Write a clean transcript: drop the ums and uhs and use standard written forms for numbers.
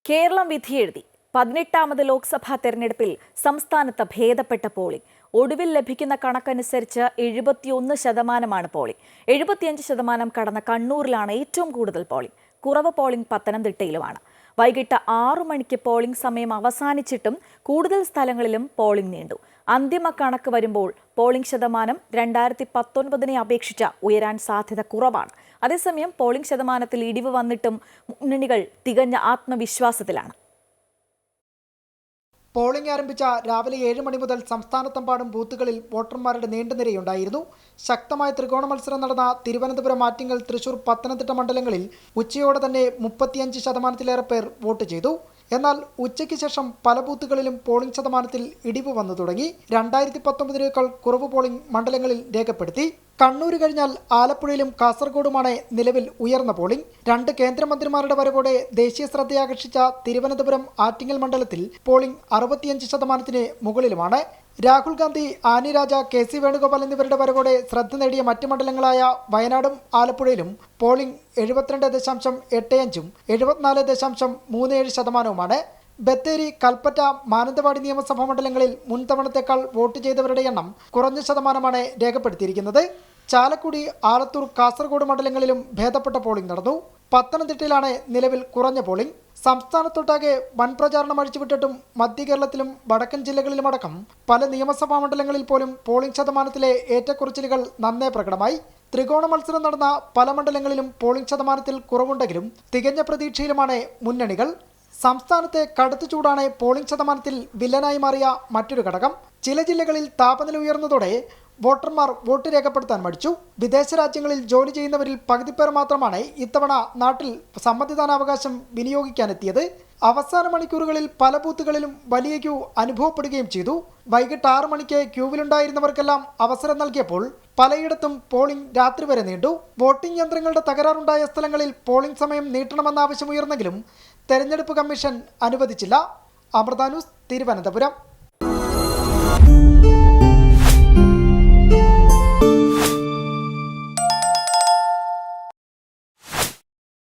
കേരളം വിധിയെഴുതി 18ാമത് ലോക്സഭാ തെരഞ്ഞെടുപ്പിൽ സംസ്ഥാനത്ത് ഭേദപ്പെട്ട പോളിംഗ്. ഒടുവിൽ ലഭിക്കുന്ന കണക്കനുസരിച്ച് 71% പോളിംഗ്. 75% കടന്ന കണ്ണൂരിലാണ് ഏറ്റവും കൂടുതൽ പോളിംഗ്. കുറവ് പോളിംഗ് പത്തനംതിട്ടയിലുമാണ്. വൈകിട്ട് 6 മണിക്ക് പോളിംഗ് സമയം അവസാനിച്ചിട്ടും കൂടുതൽ സ്ഥലങ്ങളിലും പോളിംഗ് നീണ്ടു. അന്തിമ കണക്ക് വരുമ്പോൾ പോളിംഗ് ശതമാനം 2019 അപേക്ഷിച്ച് ഉയരാൻ സാധ്യത കുറവാണ്. അതേസമയം പോളിംഗ് ശതമാനത്തിൽ ഇടിവ് വന്നിട്ടും മുന്നണികൾ തികഞ്ഞ ആത്മവിശ്വാസത്തിലാണ്. പോളിംഗ് ആരംഭിച്ച രാവിലെ 7 മണി മുതൽ സംസ്ഥാനത്തെമ്പാടും ബൂത്തുകളിൽ വോട്ടർമാരുടെ നീണ്ടുനിരയുണ്ടായിരുന്നു. ശക്തമായ ത്രികോണ മത്സരം നടന്ന തിരുവനന്തപുരം, ആറ്റിങ്ങൽ, തൃശൂർ, പത്തനംതിട്ട മണ്ഡലങ്ങളിൽ ഉച്ചയോടെ തന്നെ 35% പേർ വോട്ട് ചെയ്തു. എന്നാൽ ഉച്ചയ്ക്ക് ശേഷം പല ബൂത്തുകളിലും പോളിംഗ് ശതമാനത്തിൽ ഇടിവ് വന്നു തുടങ്ങി. 2019 കുറവ് പോളിംഗ് മണ്ഡലങ്ങളിൽ രേഖപ്പെടുത്തി. കണ്ണൂർ കഴിഞ്ഞാൽ ആലപ്പുഴയിലും കാസർഗോഡുമാണ് നിലവിൽ ഉയർന്ന പോളിംഗ്. 2 കേന്ദ്രമന്ത്രിമാരുടെ വരവോടെ ദേശീയ ശ്രദ്ധയാകർഷിച്ച തിരുവനന്തപുരം, ആറ്റിങ്ങൽ മണ്ഡലത്തിൽ പോളിംഗ് 65% മുകളിലുമാണ്. രാഹുൽ ഗാന്ധി, ആനി രാജ, കെ.സി. വേണുഗോപാൽ എന്നിവരുടെ വരവോടെ ശ്രദ്ധ നേടിയ മറ്റ് മണ്ഡലങ്ങളായ വയനാടും ആലപ്പുഴയിലും പോളിംഗ് 72.85%, 74.37%. ബത്തേരി, കൽപ്പറ്റ, മാനന്തവാടി നിയമസഭാ മണ്ഡലങ്ങളിൽ മുൻതവണത്തേക്കാൾ വോട്ട് ചെയ്തവരുടെ എണ്ണം കുറഞ്ഞ ശതമാനമാണ് രേഖപ്പെടുത്തിയിരിക്കുന്നത്. ചാലക്കുടി, ആലത്തൂർ, കാസർഗോഡ് മണ്ഡലങ്ങളിലും ഭേദപ്പെട്ട പോളിംഗ് നടന്നു. പത്തനംതിട്ടയിലാണ് നിലവിൽ കുറഞ്ഞ പോളിംഗ്. സംസ്ഥാനത്തൊട്ടാകെ വൻ പ്രചാരണം അഴിച്ചുവിട്ടിട്ടും മധ്യ കേരളത്തിലും വടക്കൻ ജില്ലകളിലുമടക്കം പല നിയമസഭാ മണ്ഡലങ്ങളിൽ പോലും പോളിംഗ് ശതമാനത്തിലെ ഏറ്റക്കുറച്ചിലുകൾ നന്നേ പ്രകടമായി. ത്രികോണ മത്സരം നടന്ന പല മണ്ഡലങ്ങളിലും പോളിംഗ് ശതമാനത്തിൽ കുറവുണ്ടെങ്കിലും തികഞ്ഞ പ്രതീക്ഷയിലുമാണ് മുന്നണികൾ. സംസ്ഥാനത്തെ കടുത്ത ചൂടാണ് പോളിംഗ് ശതമാനത്തിൽ വില്ലനായി മാറിയ മറ്റൊരു ഘടകം. ചില ജില്ലകളിൽ താപനില ഉയർന്നതോടെ വോട്ടർമാർ വോട്ട് രേഖപ്പെടുത്താൻ മടിച്ചു. വിദേശ രാജ്യങ്ങളിൽ ജോലി ചെയ്യുന്നവരിൽ പകുതി പേർ മാത്രമാണ് ഇത്തവണ നാട്ടിൽ സമ്മതിദാനാവകാശം വിനിയോഗിക്കാനെത്തിയത്. അവസാന മണിക്കൂറുകളിൽ പല ബൂത്തുകളിലും വലിയ ക്യൂ അനുഭവപ്പെടുകയും ചെയ്തു. വൈകിട്ട് 6 മണിക്ക് ക്യൂവിലുണ്ടായിരുന്നവർക്കെല്ലാം അവസരം നൽകിയപ്പോൾ പലയിടത്തും പോളിംഗ് രാത്രി വരെ നീണ്ടു. വോട്ടിംഗ് യന്ത്രങ്ങളുടെ തകരാറുണ്ടായ സ്ഥലങ്ങളിൽ പോളിംഗ് സമയം നീട്ടണമെന്ന ആവശ്യമുയർന്നെങ്കിലും തെരഞ്ഞെടുപ്പ് കമ്മീഷൻ അനുവദിച്ചില്ല. അമൃത ന്യൂസ്, തിരുവനന്തപുരം.